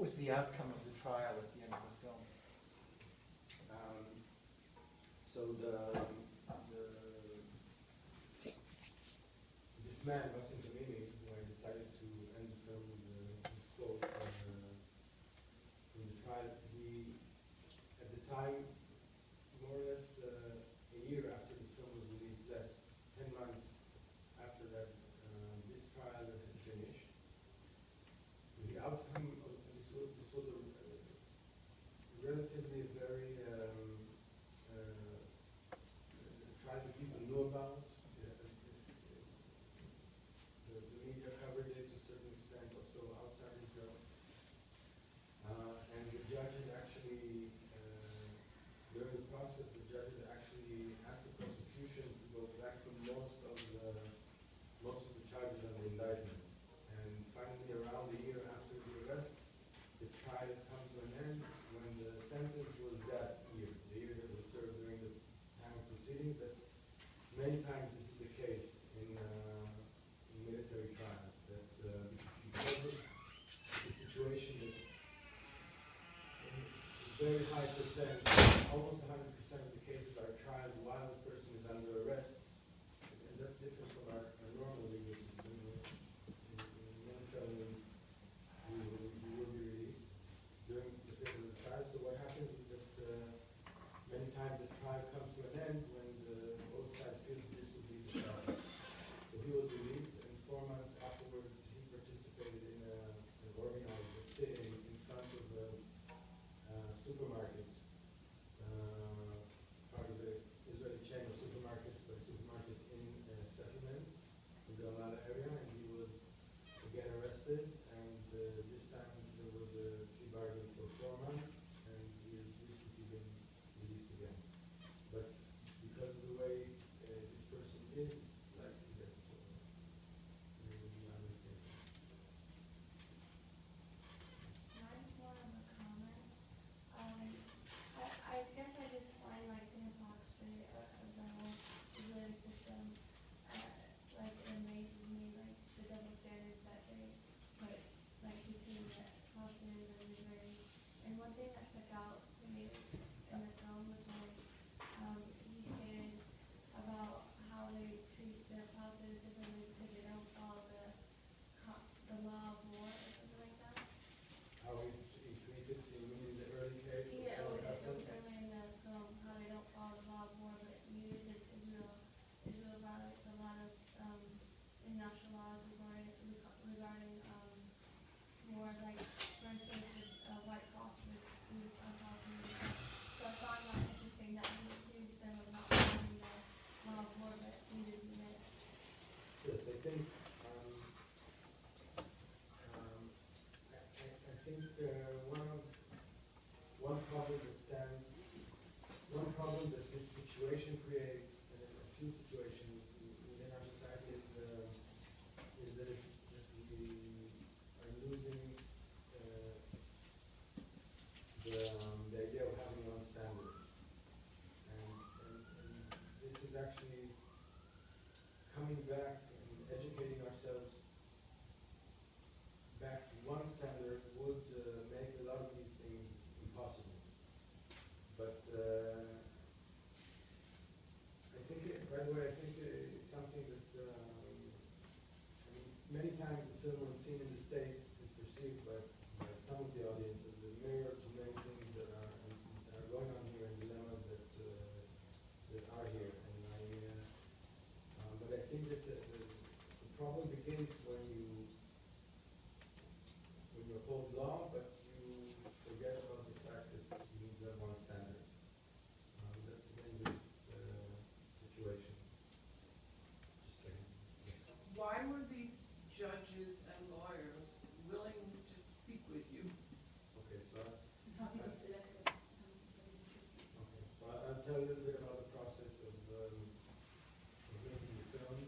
was the outcome of the trial at the end of the film? So this man, Wassim Tamimi, who I decided to end the film with his quote from the trial, he, at the time, more or less a year after the film was released, less 10 months after that, this trial had finished. The outcome of this was a relatively very trial that people knew about. The media covered it to a certain extent, also outside Israel. And the judges actually, during the process, the judges actually asked the prosecution to go back to most of the charges on the indictment. And finally, around a year after the arrest, the trial had come to an end when the sentence was that year, the year that was served during the time of proceedings. That many times this is the case in military trials, that because of the situation that very high percent, almost 100% of the cases are tried while the person is under arrest, and that's different from our normal legal system. In one felony, you will be released during the period of the trial. So what happens is that many times the trial comes to an end when both sides feel that this will be the trial. So he was released, and 4 months afterwards, he participated in an organized sitting in front of the supermarket, part of the Israeli chain of supermarkets, but supermarket in settlement in the Ramallah area, and he was again arrested, and this time there was a plea bargain for 4 months, and he has recently been released again. But because of the way this person is, it's likely that there will be other cases. I guess I just find like the hypocrisy of the whole Israeli system, like it amazes me, like the double standards that they put like between the Palestinians and Israelis. And one thing that stuck out to me in the film was when he stated about how they treat the Palestinians differently because they don't follow the law of war or something like that. How he treated in the early case? Yeah, it was early in the film how they don't follow the law of war, but neither does Israel. Israel violates a lot of international laws regarding war, like for instance, the White Cross was used on Palestinians. So I found that interesting that he accused them of not following the law of war, but neither do they. Yes, I think one problem that this situation creates, and a few situations within our society, is that we are losing the idea of having one standard, and this is actually coming back and educating ourselves back to one standard would make a lot of these things impossible. But I think, by the way, I think it's something that I mean, many times the film, when seen in the States, is perceived by some of the audience as a mirror to many things that are going on here and dilemmas that are here. But I think that the problem begins when you uphold law, but you forget about the fact that you need to have one standard. That's again this situation. Just saying. Yes. Why were these judges and lawyers willing to speak with you? Okay, so How can you say that? I'll tell you a little bit about the process of making the film.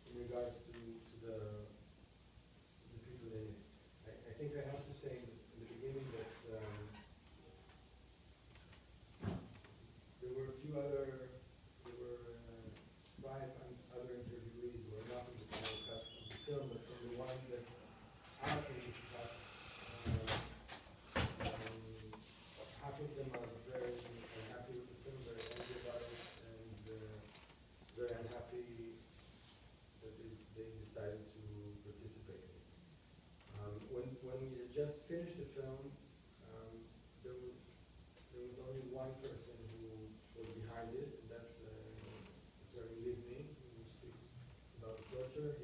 In regards to the people in it, I think I have to say in the beginning that there were a few other, there were 5 other interviewees who were not in the final cut of the film, but from the one that one person who was behind it, and that's Attorney Livni, who speaks about torture.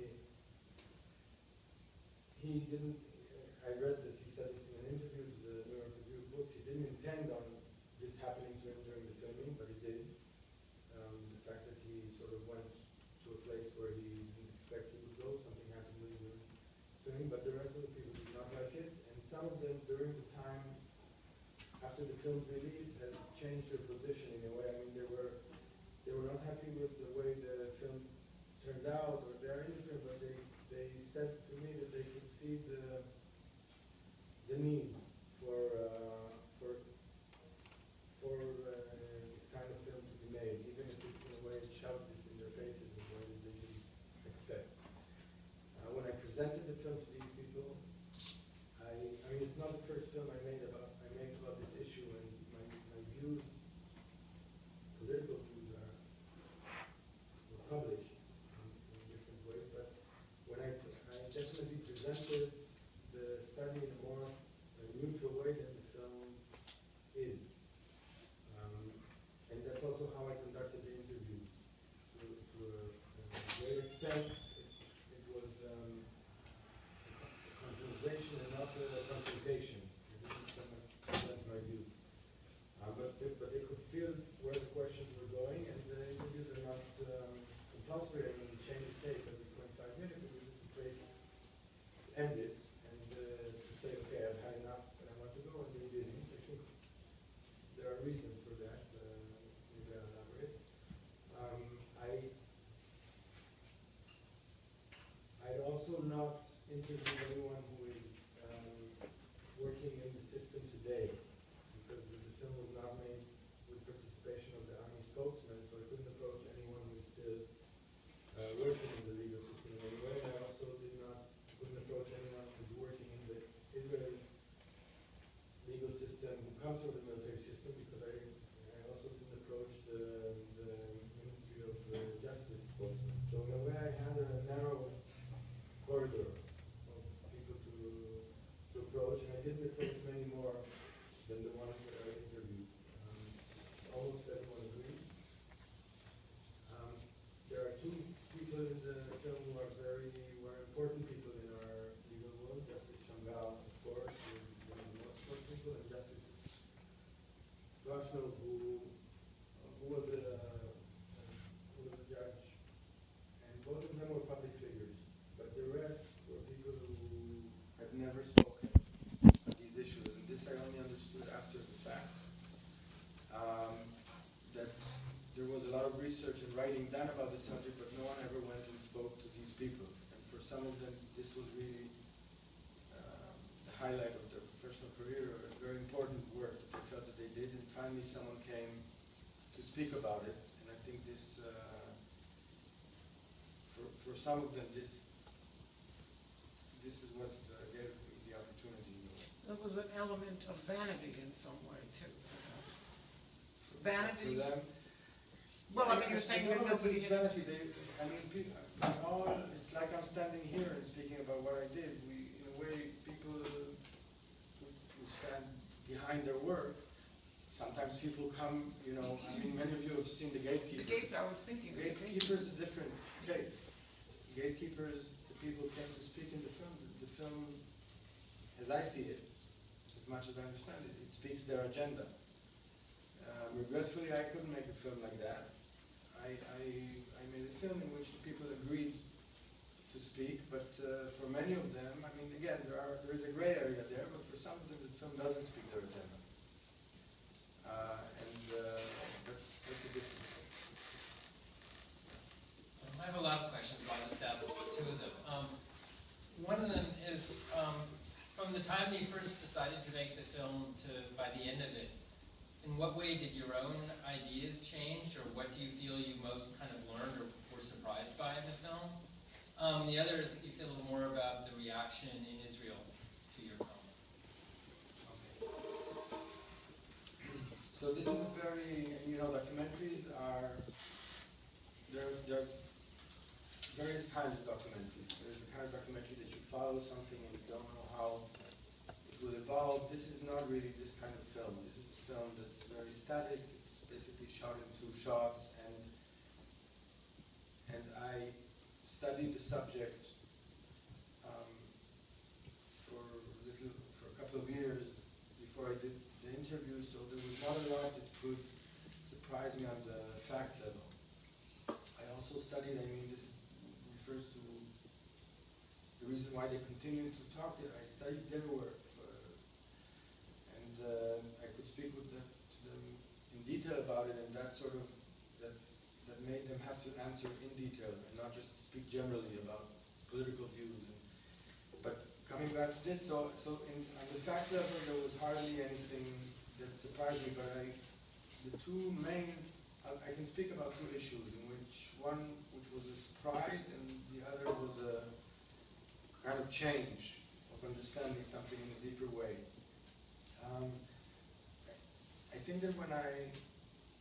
He didn't, I read that he said this in an interview to the New York Review of Books, he didn't intend on this happening to him during the filming, but he did. The fact that he sort of went to a place where he didn't expect he would go, something happened during the filming, but the rest of the people did not like it, and some of them during the time after the film's release had changed their position in a way. I mean, they were not happy with the way the film turned out, or they're in the film, but they said to me that they could see the need for this kind of film to be made, even if it, in a way, it shoved this in their faces in a way that they didn't expect. When I presented the film to these people, I mean, it's not the first film I made about this issue, and my views, political views, were published in different ways. But when I definitely presented the study in a more neutral way than the film is, and that's also how I conducted the interview. To a great extent, it was a conversation and not a confrontation. This is sometimes my view. But they could feel where the questions were going, and the interviews are not compulsory. I mean, change the tape every 25 minutes. It was just a place to end it and to say, okay, I've had enough and I want to go, and they didn't. I think there are reasons for that. Maybe I'll elaborate. I'd also not interviewed anyone who is working in the system today, because the film was not made with participation of the army spokesman, so I couldn't approach anyone who is still working in the legal system in any way. I also couldn't approach anyone who's working in the Israeli legal system who comes from the military system, because I also didn't approach the Ministry of Justice spokesman. So in a way, I had a narrow corridor of people to approach, and I didn't approach many more than the ones that I interviewed. Almost everyone agreed. There are two people in the film who are important people in our legal world. Justice Shamgal, of course, who is one of the most important people, and Justice Goshno, who was a judge, and both of them were public figures. But the rest were people who had never spoken on these issues, and this I only understood after the fact. That there was a lot of research and writing done about the subject, but no one ever went and spoke to these people. And for some of them, this was really the highlight of their professional career, or a very important work that they felt that they did, and finally someone came to speak about it. And I think this, for some of them, this is what gave me the opportunity. There was an element of vanity in some way, too, perhaps. Vanity? For them, Well, I mean, you're saying that nobody... vanity. I mean, people, it's like I'm standing here and speaking about what I did. In a way, people who stand behind their work, sometimes people come, I mean, many of you have seen The Gatekeeper. I was thinking. The Gatekeeper is a different case. The Gatekeeper is the people who came to speak in the film. The film, as I see it, as much as I understand it, it speaks their agenda. Regretfully, I couldn't make a film like that. I made a film in which the people agreed to speak, but for many of them, I mean, again, there is a gray area there, but for some of them, the film doesn't speak their agenda. That's a difference. I have a lot of questions about this, two of them. One of them is, from the time that you first decided to make the film to by the end of it, in what way did your own ideas change, or what do you feel you most kind of learned or were surprised by in the film? The other is, you said a little more about the reaction in Israel to your film. Okay. So this is a very, documentaries are, there are various kinds of documentaries. There's the kind of documentary that you follow something and you don't know how it will evolve. This is not really this kind of film. This is a film that's very static. It's basically shot in 2 shots, and I studied the subject for a couple of years before I did the interview, so there was not a lot that could surprise me on the fact level. I also studied, I mean, this refers to the reason why they continue to talk. I studied their work, and I could speak to them in detail about it, and that sort of that made them have to answer in detail and not just speak generally about political views. But coming back to this, so on the fact level, there was hardly anything that surprised me. But the two main, I can speak about 2 issues, in which one which was a surprise, and the other was a kind of change of understanding something in a deeper way. I think that when I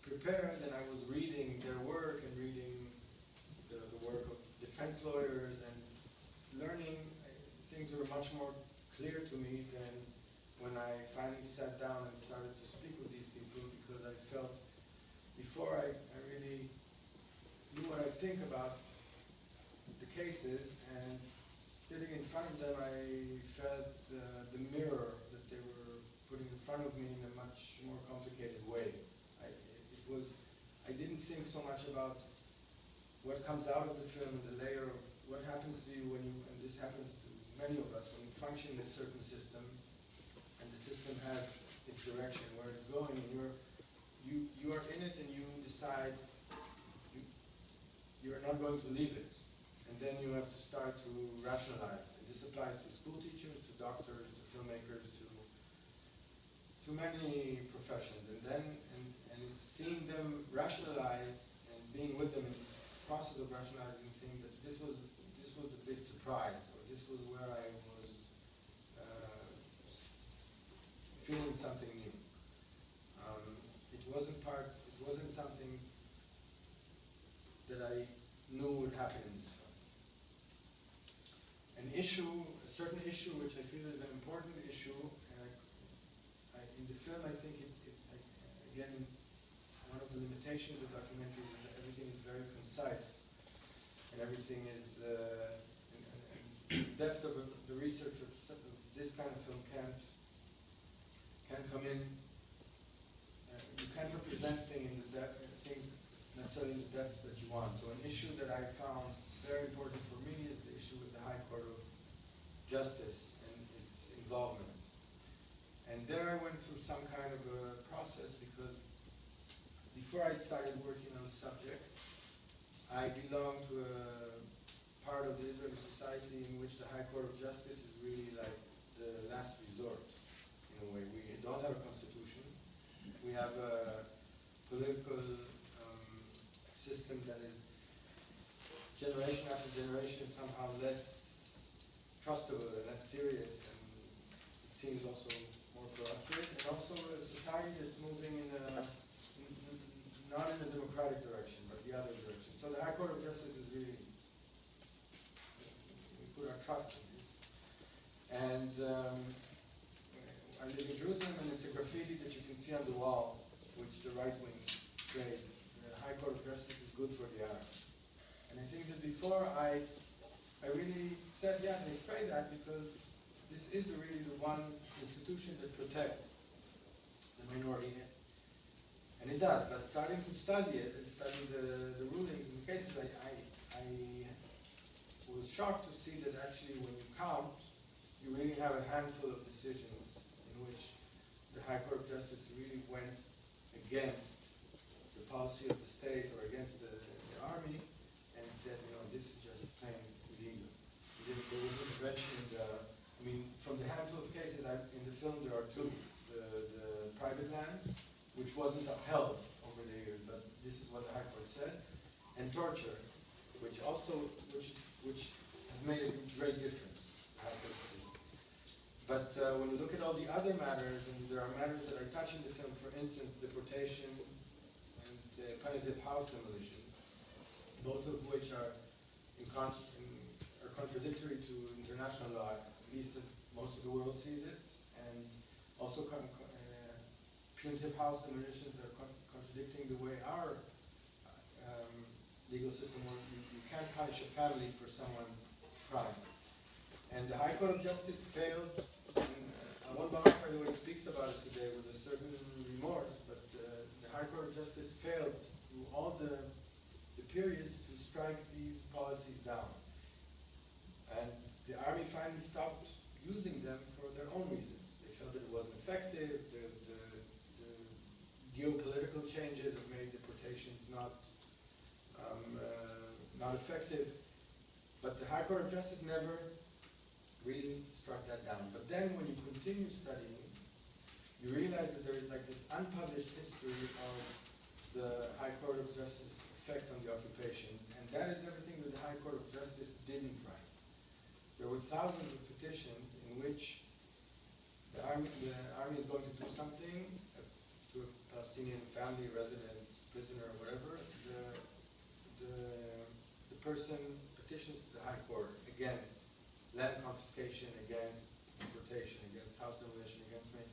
prepared and I was reading their work and reading the work of defense lawyers and learning, things were much more clear to me than when I finally sat down and started to speak with these people, because I felt before I really knew what I think about the cases, and sitting in front of them, I felt the mirror that they were putting in front of me in a much more complicated way. I didn't think so much about what comes out of the film and the layer of what happens to you when you, and this happens to many of us, when you function in a certain system, and the system has its direction, where it's going, and you are in it, and you decide you are not going to leave it. And then you have to start to rationalize. And this applies to school teachers, to doctors, to filmmakers, to many professions. And then, and seeing them rationalize and being with them in the process of rationalizing things, that this was a big surprise, or this was where I was feeling something new. It wasn't something that I knew would happen in this film. A certain issue which I feel is an important issue, in the film I think again, one of the limitations of documentaries is that everything is very concise, and everything is, and depth of the research of this kind of film can't come in. You can't represent things necessarily in the depth that you want. So an issue that I found very important for me is the issue with the High Court of Justice and its involvement. And there I went through some kind of a process, because before I started working on the subject, I belonged to a part of the Israeli society in which the High Court of Justice is really like the last resort, in a way. We don't have a constitution. We have a political system that is generation after generation somehow less trustable and less serious, and it seems also more corrupted, and also a society that's moving not in a democratic direction, but the other direction. So the High Court of Justice is really, we put our trust in it. And I live in Jerusalem, and it's a graffiti that you can see on the wall, which the right wing created. The High Court of Justice is good for the Arabs. And I think that before I really said, yeah, they spray that because this is really the one institution that protects the minority. And it does, but starting to study it and study the rulings in the cases, I was shocked to see that actually when you count, you really have a handful of decisions in which the High Court of Justice really went against the policy of the state or against the army and said, this is just plain illegal. There was intervention from the handful of cases in the film, there are 2. The private land, which wasn't upheld over the years, but this is what the High Court said, and torture, which has made a great difference. But when you look at all the other matters, and there are matters that are touching the film, for instance, deportation and punitive house demolition, both of which are contradictory to international law, at least as most of the world sees it, and also punitive house demolitions are contradicting the way our legal system works. You can't punish a family for someone's crime. And the High Court of Justice failed, and Monbach, by the way, speaks about it today with a certain remorse, but the High Court of Justice failed through all the periods to strike these policies down. And the army finally stopped using them for their own reasons. They felt that it wasn't effective, the geopolitical changes have made deportations not effective. But the High Court of Justice never really struck that down. But then when you continue studying, you realize that there is like this unpublished history of the High Court of Justice effect on the occupation, and that is everything that the High Court of Justice didn't write. There were thousands of petitions in which the army is going to do something to a Palestinian family, resident, prisoner, or whatever. The person petitions the High Court against land confiscation, against deportation, against house demolition, against me.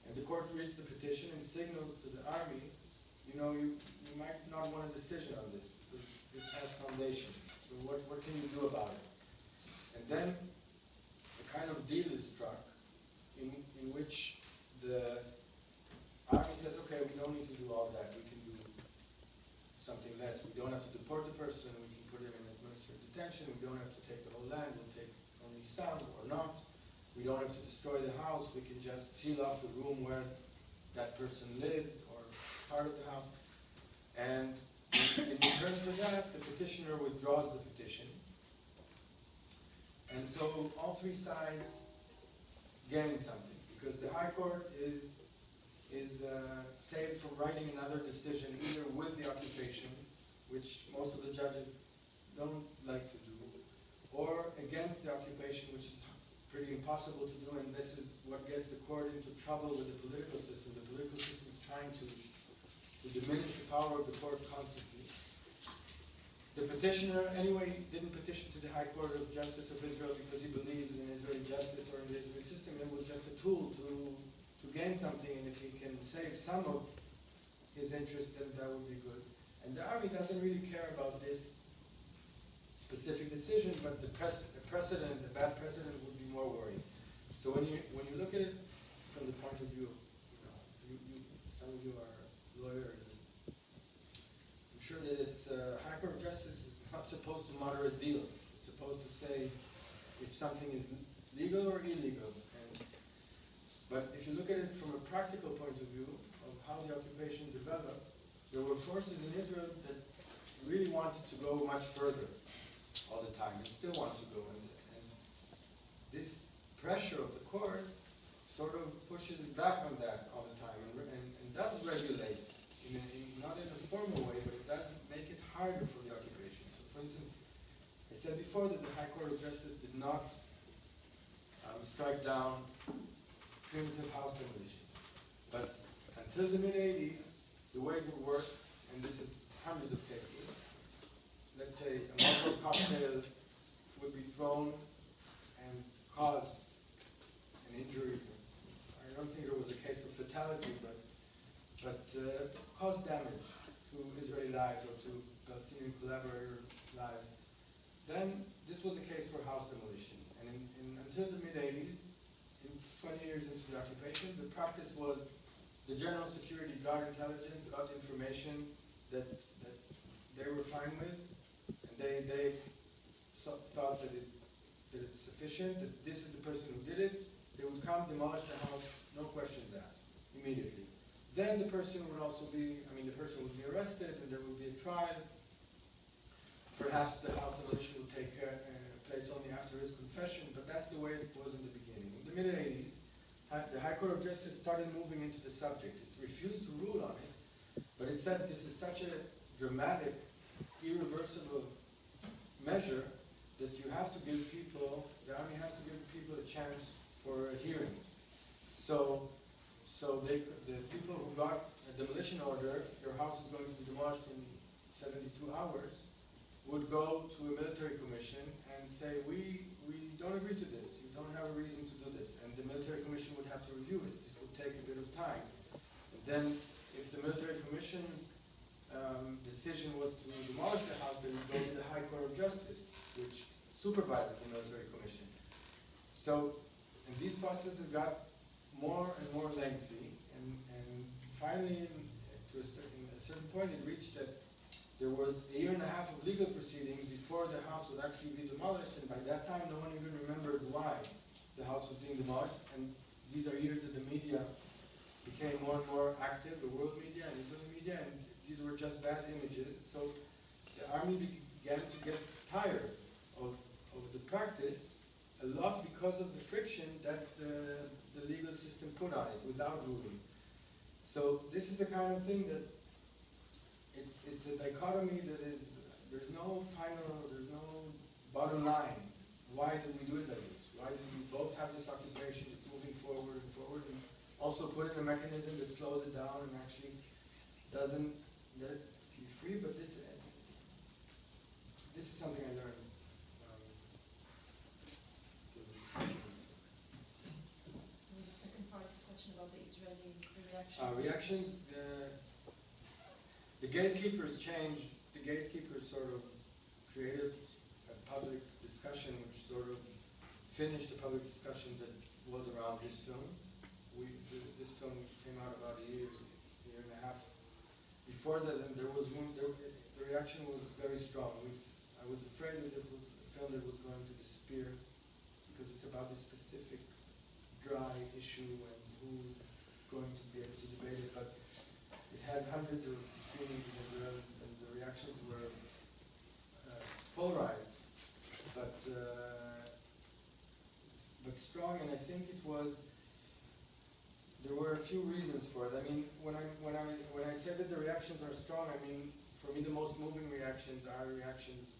And the court reads the petition and signals to the army, you know, you might not want a decision on this, because this has foundation. So what can you do about it? And then a kind of deal is struck in which the army says, okay, we don't need to do all that. We can do something less. We don't have to deport the person. We can put him in administrative detention. We don't have to take the whole land. We'll take only some or not. We don't have to destroy the house. We can just seal off the room where that person lived or part of the house. And in return for that, the petitioner withdraws the petition. And so all three sides gain something, because the High Court is saved from writing another decision either with the occupation, which most of the judges don't like to do, or against the occupation, which is pretty impossible to do, and this is what gets the court into trouble with the political system. The political system is trying to diminish the power of the court constantly. The petitioner, anyway, didn't petition to the High Court of Justice of Israel because he believes in Israeli justice or in the Israeli system. It was just a tool to gain something, and if he can save some of his interest, then that would be good. And the army doesn't really care about this specific decision, but the precedent, the bad precedent, would be more worrying. So when you look at it from the point of view, some of you are lawyers. I'm sure that it's High Court of Justice is not supposed to moderate deals. It's supposed to say if something is legal or illegal. But if you look at it from a practical point of view of how the occupation developed, there were forces in Israel that really wanted to go much further all the time, and still want to go. And this pressure of the court sort of pushes back on that all the time, and does regulate, not in a formal way, but it does make it harder for the occupation. So for instance, I said before that the High Court of Justice did not strike down primitive house demolition. But until the mid-80s, the way it would work, and this is hundreds of cases, let's say a Molotov cocktail would be thrown and cause an injury. I don't think there was a case of fatality, but cause damage to Israeli lives or to Palestinian collaborator lives. Then this was the case for house demolition. And until the mid-80s, 20 years into the occupation, the practice was the General Security Guard intelligence got information that they were fine with, and they thought that it's sufficient, that this is the person who did it. They would come, demolish the house, no questions asked, immediately. Then the person would also be, the person would be arrested, and there would be a trial. Perhaps the house demolition would take place only after his confession, but that's the way it was in the beginning. In the mid-80s, the High Court of Justice started moving into the subject. It refused to rule on it, but it said this is such a dramatic, irreversible measure that you have to give people, the army has to give people a chance for a hearing. So the people who got a demolition order, your house is going to be demolished in 72 hours, would go to a military commission and say, we don't agree to this. You don't have a reason to do this. And the military commission would have to review it. It would take a bit of time. And then if the military commission decision was to demolish the house, they would go to the High Court of Justice, which supervises the military commission. So, and these processes got more and more lengthy, and finally, to a certain point, it reached that there was a year and a half of legal proceedings before the house would actually be demolished, and by that time, no one even remembered why the house was being demolished. And these are years that the media became more and more active, the world media and Israeli media, and these were just bad images. So the army began to get tired of the practice, a lot because of the friction that the legal system put on it without ruling. So this is the kind of thing that it's a dichotomy that is, there's no bottom line. Why do we do it like this? Why do we both have this occupation that's moving forward and forward, and also put in a mechanism that slows it down and actually doesn't let it be free? But this is something I learned. The second part of the question about the Israeli reaction. Reactions, the gatekeepers changed. The gatekeepers sort of created a public discussion which sort of finished the public discussion that was around this film. This film came out about a year and a half before that, and the reaction was very strong. I was afraid that it was a film that was going to disappear because it's about a specific dry issue and who's going to be able to debate it. But it had hundreds of screenings in Israel, and the reactions were polarized, but strong. And I think it was. There were a few reasons for it. I mean, when I say that the reactions are strong, I mean, for me the most moving reactions are reactions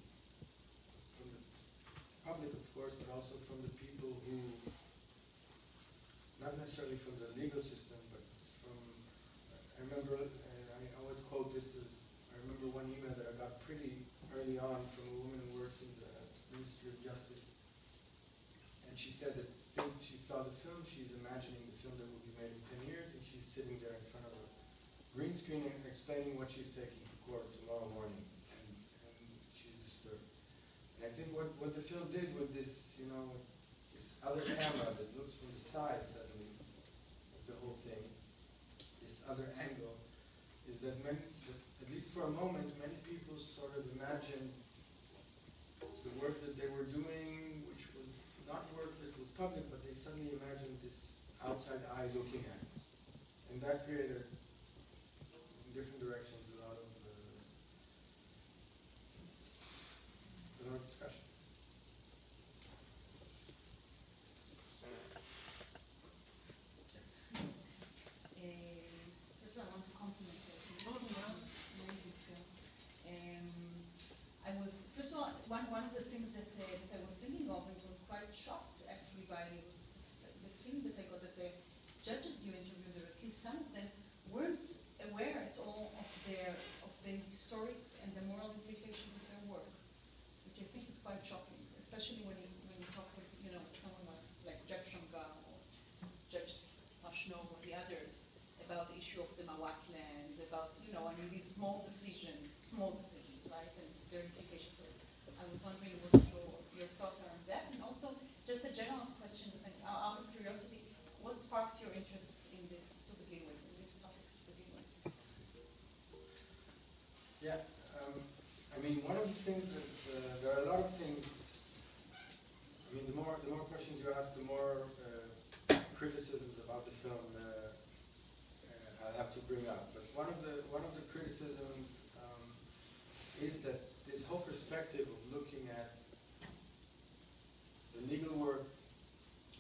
from the public, of course, but also from the people who, not necessarily from the legal system, but from, I remember, I always quote this, I remember one email that I got pretty early on from a woman who works in the Ministry of Justice, and she said that since she saw the film, she's imagining the film that will be made in 10 years, and she's sitting there in front of a green screen and explaining what she's taking to court tomorrow morning, and she's disturbed. And I think what the film did with this, this other camera that looks from the side suddenly of the whole thing, this other angle, is that at least for a moment, many people sort of imagined the work that they were doing, which was not work that was public, but they suddenly imagined this outside eye looking at it. And that created, in different directions, a lot of discussion. First of all, I want to compliment you. It's an amazing film. First of all, one of the things that I was thinking of, and was quite shocked actually by, was the thing that I got that the judges you interviewed, or at least some of them, weren't aware at all of the historic and the moral implications of their work, which I think is quite shocking, especially when you talk with someone like Judge Shamgar or Judge Smashnov or the others about the issue of the Mawak land, about these small decisions, right, and their implications. I was wondering what your thoughts are on that, and also just a general question, out of curiosity, what sparked your interest in this to begin with, in this topic to begin with? Yeah, I mean, one of the things that there are a lot of things. I mean, the more questions you ask, the more criticisms about the film I'll have to bring up. But one of the criticisms is that this whole perspective of looking at the legal work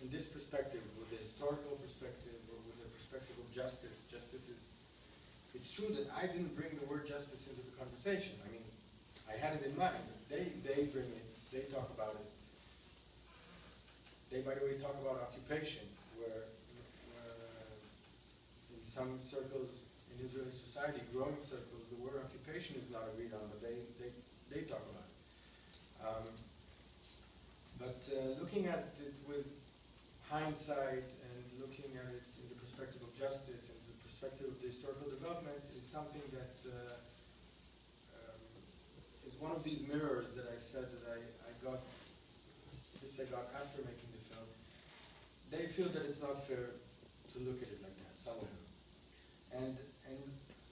in this perspective, with the historical perspective, or with the perspective of justice. Justice is. It's true that I didn't bring the word justice into the conversation. I mean, I had it in mind, but they bring it. They talk about it. They, by the way, talk about occupation, where in some circles in Israeli society, growing circles, the word occupation is not agreed on, but they talk about it. But looking at it with hindsight and looking at it in the perspective of justice and the perspective of the that is one of these mirrors that I said that I got after making the film. They feel that it's not fair to look at it like that, some of them. And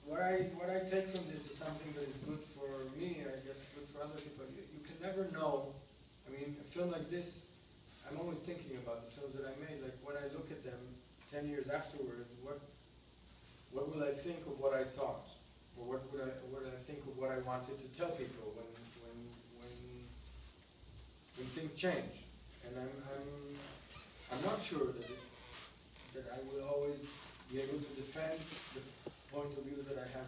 what I take from this is something that is good for me, I guess good for other people. You can never know. I mean, a film like this, I'm always thinking about the films that I made. Like when I look at them 10 years afterwards, what will I think of what I thought, or what would I think of what I wanted to tell people when things change? And I'm not sure that I will always be able to defend the point of view that I have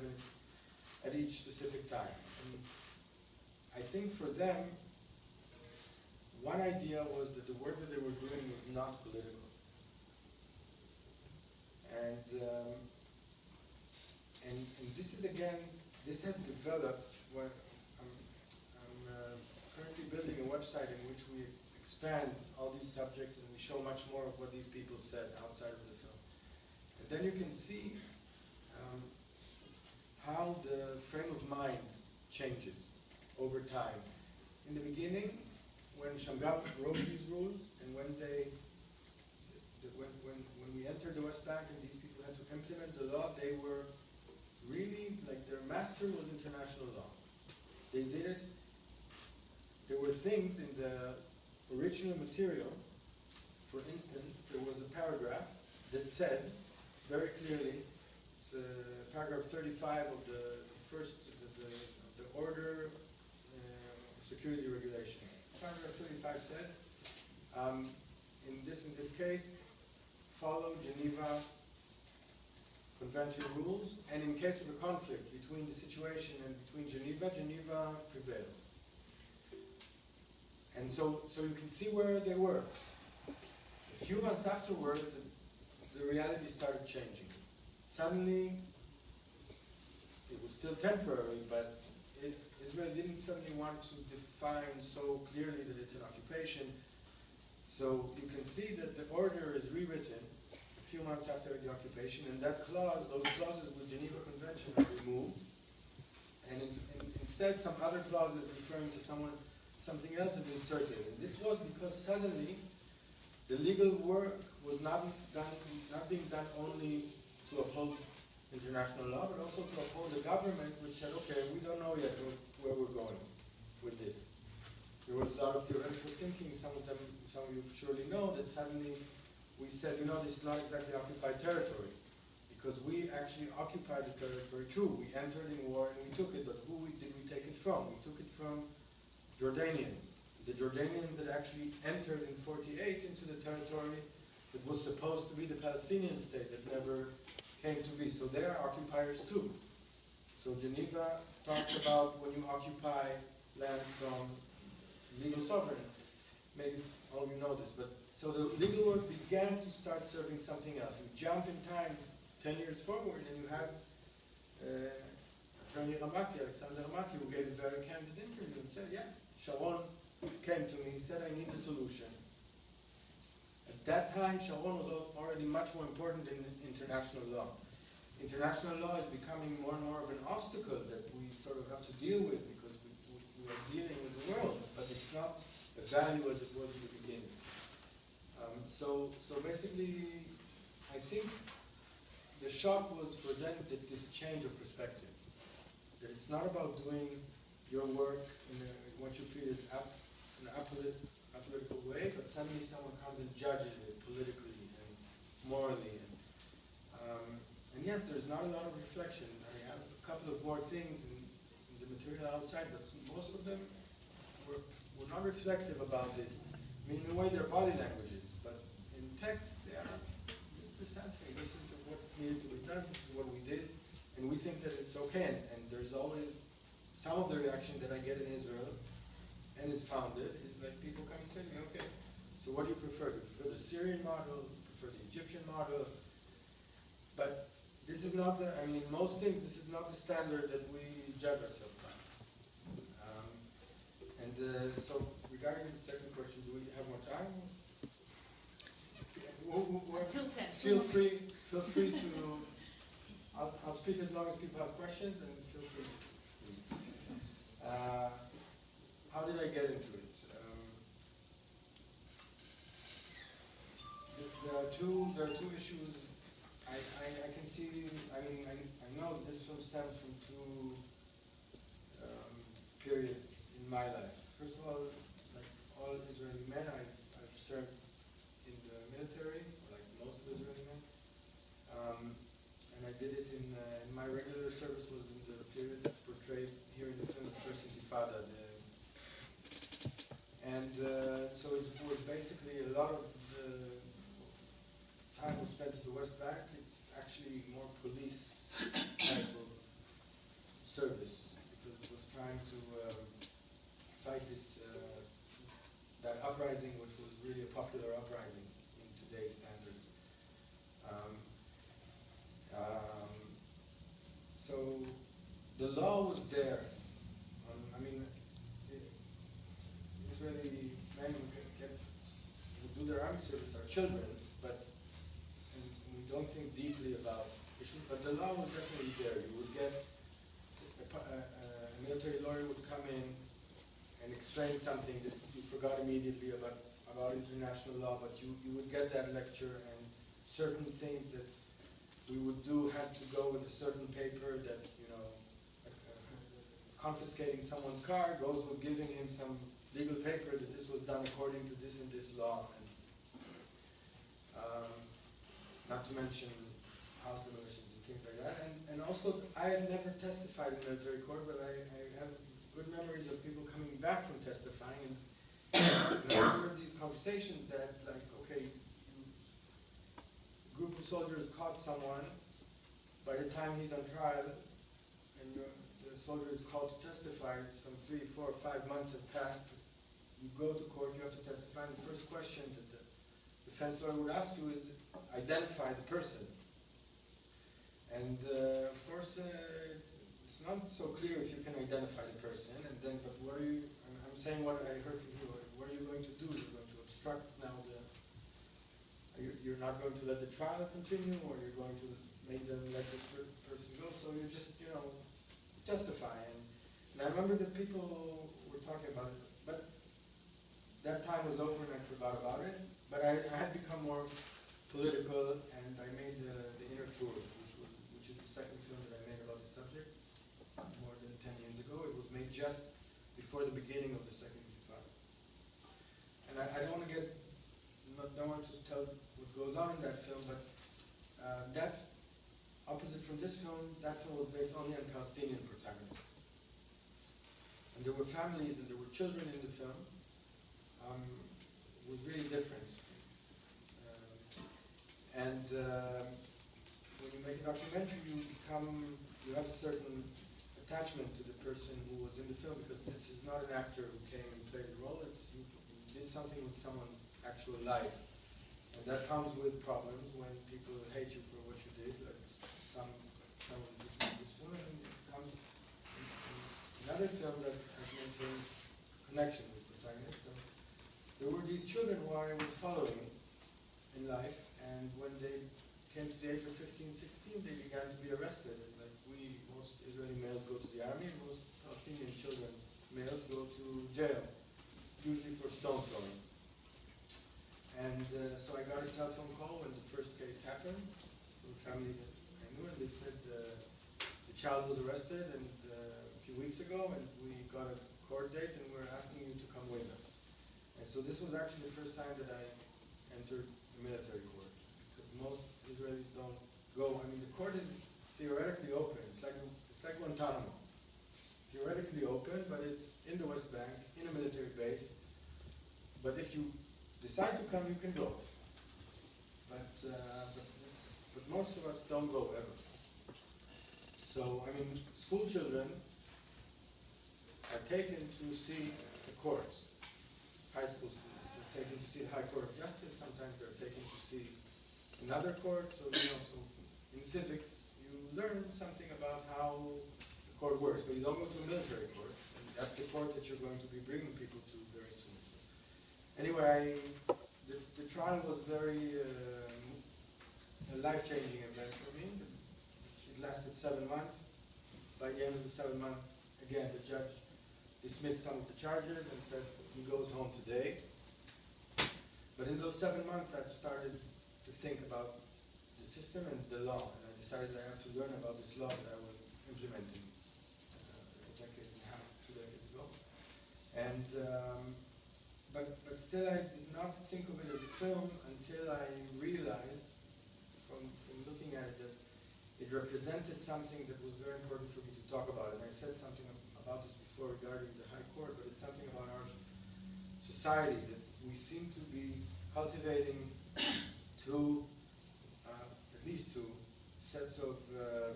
at each specific time. And I think for them, one idea was that the work that they were doing was not political. And this is again, this has developed when I'm currently building a website in which we expand all these subjects and we show much more of what these people said outside of the film. And then you can see how the frame of mind changes over time. In the beginning, when Shamgar wrote these rules, and when we entered the West Bank and these people had to implement the law, they were really, like, their master was international law. They did it. There were things in the original material. For instance, there was a paragraph that said very clearly, it's paragraph 35 of the order security regulation. Paragraph 35 said, in this case, follow Geneva Convention rules, and in case of a conflict between the situation and between Geneva prevails. And so you can see where they were. A few months afterwards, the reality started changing. Suddenly, it was still temporary, but Israel didn't suddenly want to define so clearly that it's an occupation. So you can see that the order is rewritten a few months after the occupation, and that clause, those clauses with Geneva Convention are removed, and instead some other clauses referring to something else is inserted. And this was because suddenly the legal work was not being done only to uphold international law, but also to uphold the government, which said, okay, we don't know yet where we're going with this. There was a lot of theoretical thinking. Some of you surely know that suddenly we said, you know, this is not exactly occupied territory, because we actually occupied the territory. True, we entered in war and we took it, but who did we take it from? We took it from Jordanians. The Jordanians that actually entered in 48 into the territory that was supposed to be the Palestinian state that never came to be. So they are occupiers too. So Geneva talks about when you occupy land from legal sovereign. Maybe all of you know this, but so the legal work began to start serving something else. You jump in time 10 years forward, and you have Attorney Alexandrowicz, who gave a very candid interview and said, yeah, Sharon came to me and said, I need a solution. At that time, Sharon was already much more important than international law. International law is becoming more and more of an obstacle that we sort of have to deal with because we are dealing with the world, but it's not a value as it was in the beginning. So basically, I think the shock was for them that this change of perspective. That it's not about doing your work in what you feel is in an apolitical way, but suddenly someone comes and judges it politically and morally. And yes, there's not a lot of reflection. I have a couple of more things in the material outside, but most of them were not reflective about this. I mean, in a way, they're body languages, but in text, they are just answering. This is what needed to be done, this is what we did, and we think that it's okay. And there's always some of the reaction that I get in Israel, and is founded, is like people come and say to me, okay, so what do you prefer? Do you prefer the Syrian model? Do you prefer the Egyptian model? But this is not I mean, in most things, this is not the standard that we judge ourselves by. So regarding the second question, do we have more time? Till 10. Feel free to I'll speak as long as people have questions, and feel free. How did I get into it? There are two issues. I can see. I know this film stems from two periods in my life. First of all, like all Israeli men, I've served in the military, like most of Israeli men. And I did it in my regular service was in the period that's portrayed here in the film, the First Intifada. So it was basically a lot of the time was spent at the West Bank. It's actually more police type of service because it was trying to fight this that uprising, which was really a popular uprising in today's standards. So the law was there. Israeli men who do their army service are children, but and we don't think deeply about issues. But the law was definitely there. You would get a military lawyer would come in and explain something that you forgot immediately about international law, but you would get that lecture, and certain things that we would do had to go with a certain paper that, confiscating someone's car goes with giving him some legal paper that this was done according to this and this law. And, not to mention house demolitions and things like that. And also, I had never testified in military court, but I have good memories of people coming back from testifying. And I heard these conversations that, like, okay, a group of soldiers caught someone. By the time he's on trial, and the soldier is called to testify, some 3, 4, 5 months have passed. You go to court, you have to testify, and the first question that the defense lawyer would ask you is, identify the person. And of course, it's not so clear if you can identify the person, and then, but what are you, I'm saying what I heard from you, what are you going to do? You're going to obstruct now you're not going to let the trial continue, or you're going to make them let this person go, so you just, testify. And I remember that people were talking about it, but that time was over and I forgot about it. But I had become more political, and I made the Inner Tour, which is the second film that I made about the subject, more than 10 years ago. It was made just before the beginning of the Second Intifada. And I don't want to tell what goes on in that film, but that, opposite from this film, that film was based only on Palestinian protagonists. And there were families and there were children in the film. It was really different. When you make a documentary, you have a certain attachment to the person who was in the film, because this is not an actor who came and played a role. You did something with someone's actual life. And that comes with problems when people hate you for what you did, like some of this film. And it comes in another film that has maintained connection with protagonists. So there were these children who I was following in life, and when they came to the age of 15, 16, they began to be arrested. And like most Israeli males go to the army, and most Palestinian children, males, go to jail, usually for stone throwing. And so I got a telephone call when the first case happened from a family that I knew, and they said the child was arrested and a few weeks ago, and we got a court date, and we're asking you to come with us. And so this was actually the first time that I entered the military court, because most Israelis don't go. I mean, the court is theoretically open. It's like Guantanamo. Theoretically open, but it's in the West Bank, in a military base. But if you decide to come, you can go. But most of us don't go ever. So, I mean, school children are taken to see the courts. High school students are taken to see the High Court of Justice. Sometimes they're taken to see another court. So, so in civics, you learn something about how the court works. But you don't go to a military court. And that's the court that you're going to be bringing people to very soon. Anyway, the trial was very a life-changing event for me. It lasted 7 months. By the end of the 7 months, again, the judge dismissed some of the charges and said he goes home today. But in those 7 months, I started to think about the system and the law, and I decided I have to learn about this law that I was implementing a decade and a half, 2 decades ago. And but still, I did not think of it as a film until I realized, from looking at it, that it represented something that was very important for me to talk about. And I said something about this before regarding the High Court, but it's something about our society that we seem to be cultivating two, at least two, sets of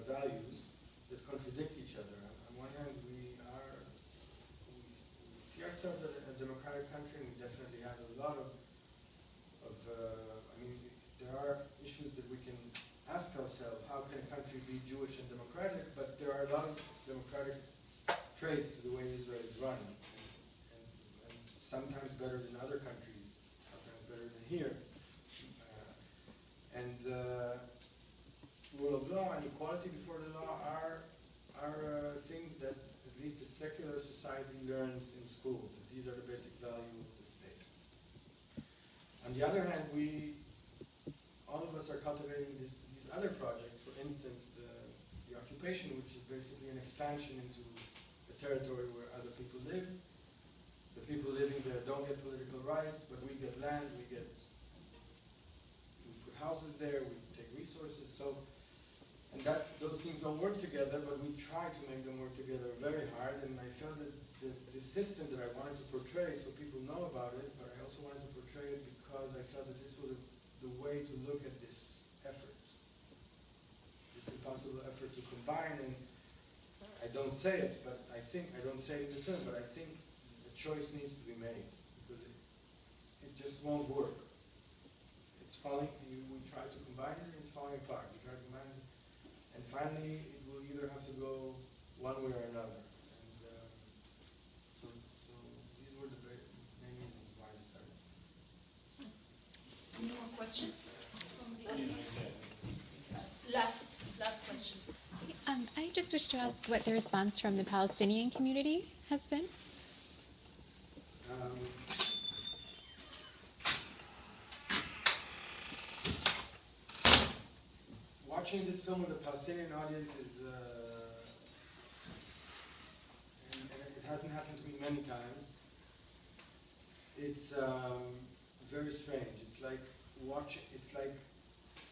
values that contradict each other. On one hand, we see ourselves as a democratic country, and we definitely have a lot of I mean, there are issues that we can ask ourselves, how can a country be Jewish and democratic? But there are a lot of democratic traits to the way Israel is run, and sometimes better than other countries, sometimes better than here. Rule of law and equality before the law are things that at least the secular society learns in school. That these are the basic values of the state. On the other hand, all of us are cultivating these other projects. For instance, the occupation, which is basically an expansion into a territory where other people live. The people living there don't get political rights, but we get land, we put houses there, we take resources. And those things don't work together, but we try to make them work together very hard. And I felt that the system that I wanted to portray, so people know about it, but I also wanted to portray it because I felt that this was the way to look at this effort, this impossible effort to combine. And I don't say it, but I don't say it in the film, but I think the choice needs to be made because it just won't work. It's falling. We try to combine it, and it's falling apart. We try to combine it, and finally, it will either have to go one way or another. And so these were the main reasons why I decided. Any more questions from the audience? Last question. I just wish to ask what the response from the Palestinian community has been. Watching this film with a Palestinian audience is, and it hasn't happened to me many times. It's very strange. It's like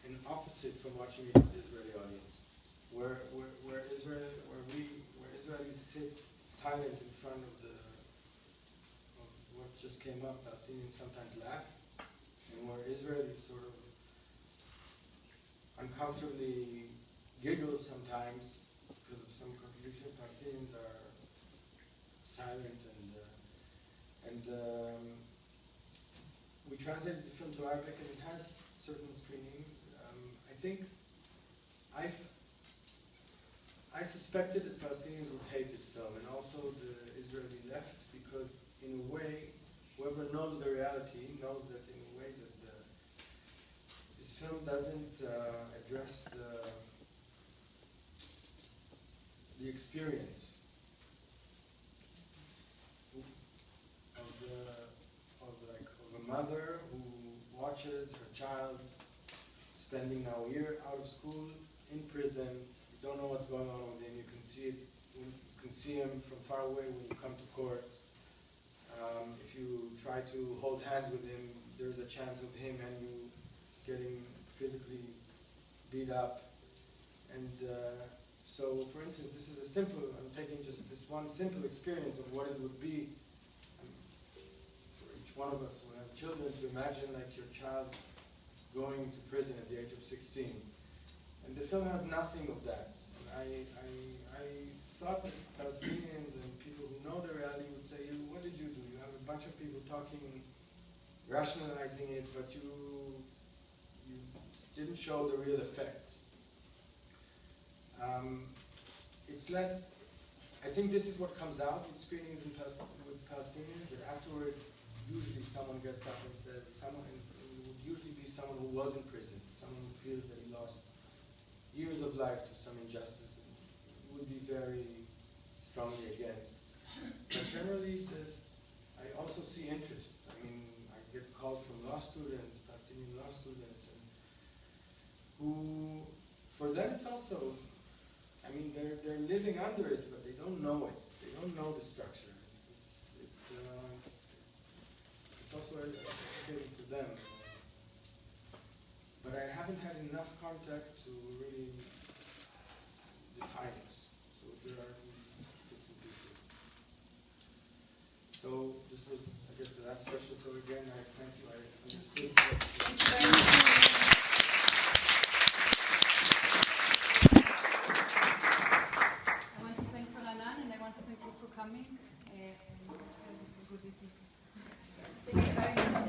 an opposite from watching it with the Israeli audience, where Israelis sit silent in front of what just came up. Palestinians sometimes laugh, and where Israelis sort of uncomfortably giggle sometimes because of some contradiction. Palestinians are silent, and we translated the film to Arabic, and it has certain screenings. I think I suspected that Palestinians would hate this film, and also the Israeli left, because in a way, whoever knows the reality knows that in a way that this film doesn't address the experience of a mother who watches her child spending now a year out of school, in prison. You don't know what's going on with him. You can see it. You can see him from far away when you come to court. If you try to hold hands with him, there's a chance of him and you getting physically beat up. And so, for instance, this is I'm taking just this one simple experience of what it would be for each one of us who have children to imagine like your child going to prison at the age of 16. And the film has nothing of that. And I thought that Palestinians and people who know the reality would say, what did you do? You have a bunch of people talking, rationalizing it, but you didn't show the real effect. It's less, I think this is what comes out with screenings with Palestinians, that afterwards, usually someone gets up and says, it would usually be someone who was in prison, someone who feels that he years of life to some injustice and would be very strongly against. But generally, I also see interest. I mean, I get calls from law students, Palestinian law students, and who, for them it's also, I mean, they're living under it, but they don't know it. They don't know the structure. It's also educating to them. But I haven't had enough contact to really define it. So there are bits and pieces. So this was, I guess, the last question. So again, I thank you. I understood. Thank you very much. I want to thank Falanan and I want to thank you for coming.